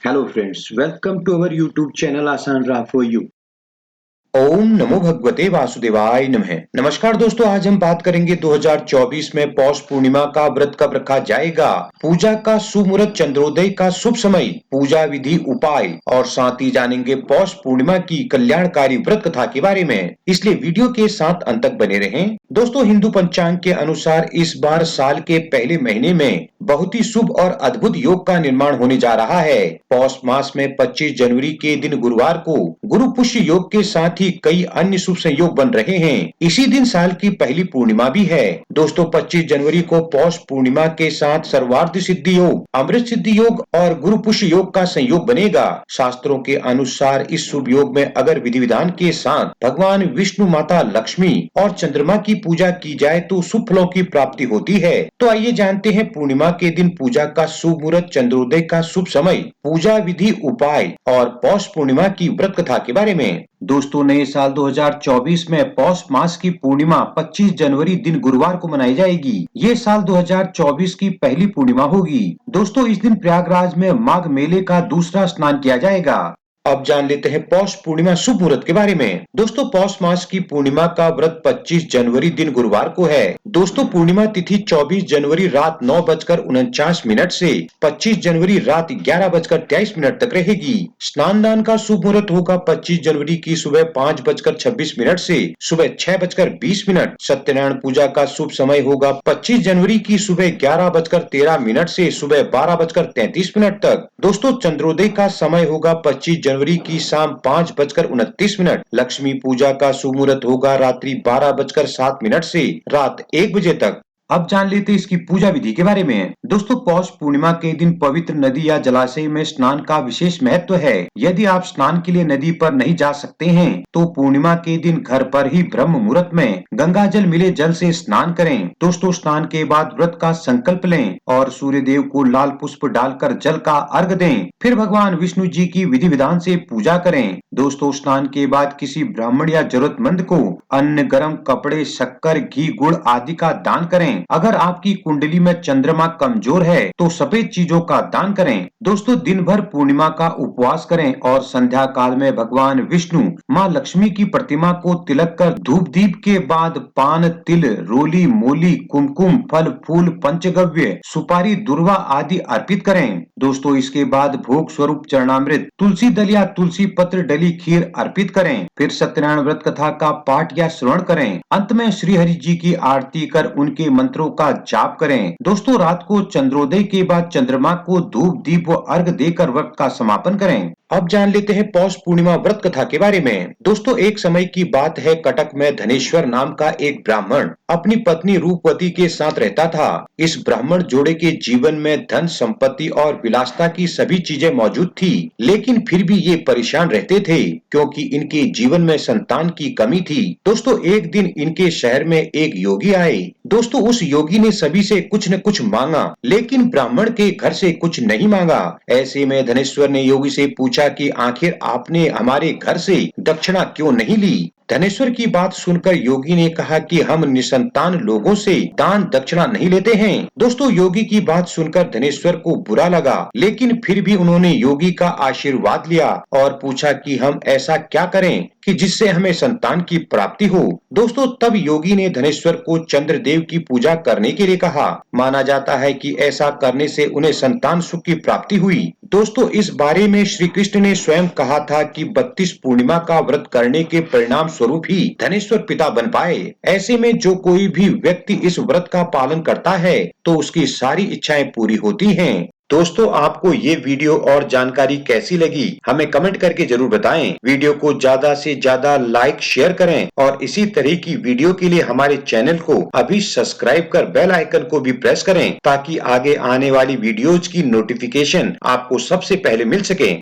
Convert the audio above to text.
Hello friends, welcome to our YouTube channel Asan Ra for you. ओम नमो भगवते वासुदेवाय नमः। नमस्कार दोस्तों, आज हम बात करेंगे 2024 में पौष पूर्णिमा का व्रत कब रखा जाएगा, पूजा का शुभ मुहूर्त, चंद्रोदय का शुभ समय, पूजा विधि, उपाय और साथ ही जानेंगे पौष पूर्णिमा की कल्याणकारी व्रत कथा के बारे में। इसलिए वीडियो के साथ अंत तक बने रहें। दोस्तों, हिंदू पंचांग के अनुसार इस बार साल के पहले महीने में बहुत ही शुभ और अद्भुत योग का निर्माण होने जा रहा है। पौष मास में 25 जनवरी के दिन गुरुवार को गुरु पुष्य योग के साथ ही कई अन्य शुभ संयोग बन रहे हैं। इसी दिन साल की पहली पूर्णिमा भी है। दोस्तों, 25 जनवरी को पौष पूर्णिमा के साथ सर्वार्थ सिद्धि योग, अमृत सिद्धि योग और गुरु पुष्य योग का संयोग बनेगा। शास्त्रों के अनुसार इस शुभ योग में अगर विधि विधान के साथ भगवान विष्णु, माता लक्ष्मी और चंद्रमा की पूजा की जाए तो शुभ फलों की प्राप्ति होती है। तो आइए जानते हैं पूर्णिमा के दिन पूजा का शुभ मुहूर्त, चंद्रोदय का शुभ समय, पूजा विधि, उपाय और पौष पूर्णिमा की व्रत कथा के बारे में। दोस्तों, नए साल 2024 में पौष मास की पूर्णिमा 25 जनवरी दिन गुरुवार को मनाई जाएगी। ये साल 2024 की पहली पूर्णिमा होगी। दोस्तों, इस दिन प्रयागराज में माघ मेले का दूसरा स्नान किया जाएगा। अब जान लेते हैं पौष पूर्णिमा शुभ मुहूर्त के बारे में। दोस्तों, पौष मास की पूर्णिमा का व्रत 25 जनवरी दिन गुरुवार को है। दोस्तों, पूर्णिमा तिथि 24 जनवरी रात 9:49 से 25 जनवरी रात 11:23 तक रहेगी। स्नान दान का शुभ मुहूर्त होगा 25 जनवरी की सुबह 5:26 से सुबह 6:20। सत्यनारायण पूजा का शुभ समय होगा 25 जनवरी की सुबह 11:13 से सुबह 12:33 तक। दोस्तों, चंद्रोदय का समय होगा 25 जनवरी की शाम 5:29। लक्ष्मी पूजा का शुभ मुहूर्त होगा रात्रि 12:07 से रात 1 बजे तक। अब जान लेते हैं इसकी पूजा विधि के बारे में। दोस्तों, पौष पूर्णिमा के दिन पवित्र नदी या जलाशय में स्नान का विशेष महत्व है। यदि आप स्नान के लिए नदी पर नहीं जा सकते हैं तो पूर्णिमा के दिन घर पर ही ब्रह्म मुहूर्त में गंगा जल मिले जल से स्नान करें। दोस्तों, स्नान के बाद व्रत का संकल्प लें और सूर्य देव को लाल पुष्प डालकर जल का अर्घ दें। फिर भगवान विष्णु जी की विधि विधान से पूजा करें। दोस्तों, स्नान के बाद किसी ब्राह्मण या जरूरतमंद को अन्न, गर्म कपड़े, शक्कर, घी, गुड़ आदि का दान करें। अगर आपकी कुंडली में चंद्रमा कमजोर है तो सफेद चीजों का दान करें। दोस्तों, दिन भर पूर्णिमा का उपवास करें और संध्या काल में भगवान विष्णु, माँ लक्ष्मी की प्रतिमा को तिलक कर धूप दीप के बाद पान, तिल, रोली, मोली, कुमकुम, फल, फूल, पंचगव्य, सुपारी, दुर्वा आदि अर्पित करें। दोस्तों, इसके बाद भोग स्वरूप चरणामृत, तुलसी दल या तुलसी पत्र डली खीर अर्पित करें। फिर सत्यनारायण व्रत कथा का पाठ या श्रवण करें। अंत में श्री हरि जी की आरती कर उनके मंत्रों का जाप करें। दोस्तों, रात को चंद्रोदय के बाद चंद्रमा को धूप दीप व अर्घ देकर व्रत का समापन करें। अब जान लेते हैं पौष पूर्णिमा व्रत कथा के बारे में। दोस्तों, एक समय की बात है, कटक में धनेश्वर नाम का एक ब्राह्मण अपनी पत्नी रूपवती के साथ रहता था। इस ब्राह्मण जोड़े के जीवन में धन, संपत्ति और विलासिता की सभी चीजें मौजूद थी, लेकिन फिर भी ये परेशान रहते थे क्योंकि इनके जीवन में संतान की कमी थी। दोस्तों, एक दिन इनके शहर में एक योगी आए। दोस्तों, उस योगी ने सभी से कुछ न कुछ मांगा, लेकिन ब्राह्मण के घर से कुछ नहीं मांगा। ऐसे में धनेश्वर ने योगी से पूछा कि आखिर आपने हमारे घर से दक्षिणा क्यों नहीं ली। धनेश्वर की बात सुनकर योगी ने कहा कि हम निसंतान लोगों से दान दक्षिणा नहीं लेते हैं। दोस्तों, योगी की बात सुनकर धनेश्वर को बुरा लगा, लेकिन फिर भी उन्होंने योगी का आशीर्वाद लिया और पूछा कि हम ऐसा क्या करें कि जिससे हमें संतान की प्राप्ति हो। दोस्तों, तब योगी ने धनेश्वर को चंद्रदेव की पूजा करने के लिए कहा। माना जाता है कि ऐसा करने से उन्हें संतान सुख की प्राप्ति हुई। दोस्तों, इस बारे में श्री कृष्ण ने स्वयं कहा था कि 32 पूर्णिमा का व्रत करने के परिणाम स्वरूप ही धनेश्वर पिता बन पाए। ऐसे में जो कोई भी व्यक्ति इस व्रत का पालन करता है तो उसकी सारी इच्छाएं पूरी होती हैं। दोस्तों, आपको ये वीडियो और जानकारी कैसी लगी हमें कमेंट करके जरूर बताएं। वीडियो को ज्यादा से ज्यादा लाइक, शेयर करें और इसी तरह की वीडियो के लिए हमारे चैनल को अभी सब्सक्राइब कर बेल आइकन को भी प्रेस करें ताकि आगे आने वाली वीडियोज की नोटिफिकेशन आपको सबसे पहले मिल सके।